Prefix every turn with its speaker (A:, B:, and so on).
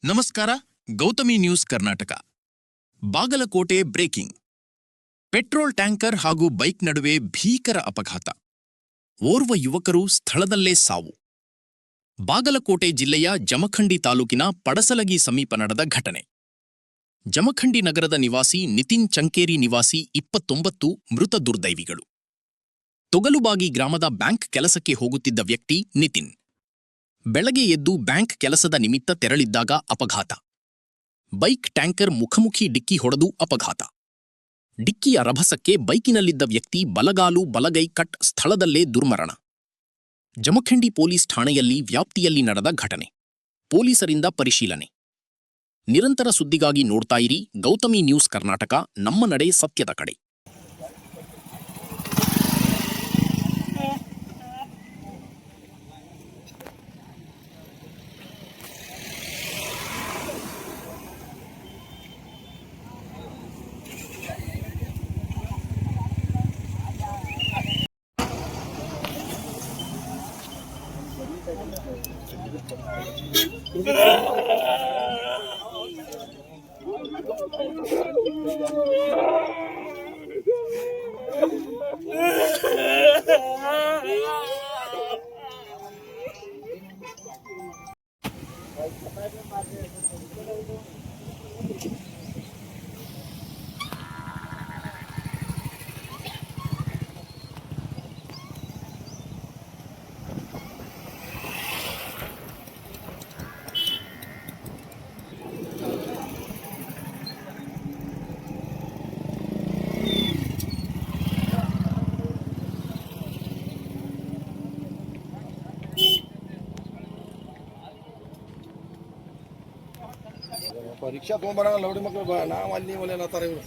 A: ನಮಸ್ಕಾರ. Gautami news Karnataka. Bagalkote breaking. Petrol tanker ಹಾಗೂ bike ನಡುವೆ ಭೀಕರ ಅಪಘಾತ. ಓರ್ವ ಯುವಕರು ಸ್ಥಳದಲ್ಲೇ ಸಾವು. ಬಾಗಲಕೋಟೆ ಜಿಲ್ಲೆಯ ಜಮಖಂಡಿ ತಾಲೂಕಿನ ಪಡಸಲಗಿ ಸಮೀಪ ನಡೆದ ಘಟನೆ. ಜಮಖಂಡಿ ನಗರದ ನಿವಾಸಿ ನಿತಿನ್ ಚಂಕೇರಿ ನಿವಾಸಿ 29 ಮೃತ ದುರ್ದೈವಿಗಳು. ತೊಗಲುಬಾಗಿ ಗ್ರಾಮದ ಬ್ಯಾಂಕ್ ಕೆಲಸಕ್ಕೆ ಹೋಗುತ್ತಿದ್ದ ವ್ಯಕ್ತಿ ನಿತಿನ್. ಬೆಳಗ್ಗೆ ಎದ್ದು ಬ್ಯಾಂಕ್ ಕೆಲಸದ ನಿಮಿತ್ತ ತೆರಳಿದ್ದಾಗ ಅಪಘಾತ. ಬೈಕ್ ಟ್ಯಾಂಕರ್ ಮುಖಮುಖಿ ಡಿಕ್ಕಿ ಹೊಡೆದು ಅಪಘಾತ. ಡಿಕ್ಕಿಯ ರಭಸಕ್ಕೆ ಬೈಕಿನಲ್ಲಿದ್ದ ವ್ಯಕ್ತಿ ಬಲಗಾಲು ಬಲಗೈ ಕಟ್ ಸ್ಥಳದಲ್ಲೇ ದುರ್ಮರಣ. ಜಮಖಂಡಿ ಪೊಲೀಸ್ ಠಾಣೆಯಲ್ಲಿ ವ್ಯಾಪ್ತಿಯಲ್ಲಿ ನಡೆದ ಘಟನೆ. ಪೊಲೀಸರಿಂದ ಪರಿಶೀಲನೆ. ನಿರಂತರ ಸುದ್ದಿಗಾಗಿ ನೋಡ್ತಾ ಇರಿ ಗೌತಮಿ ನ್ಯೂಸ್ ಕರ್ನಾಟಕ, ನಮ್ಮ ನಡೆ ಸತ್ಯದ ಕಡೆ.
B: परीक्षा ತೊಗೊಂಬರ ಲೌಡಿ ಮಕ್ಕಳು ನಾವು ಅಲ್ಲಿ ಒಲೆಲ್ಲ ತರ ಇವರು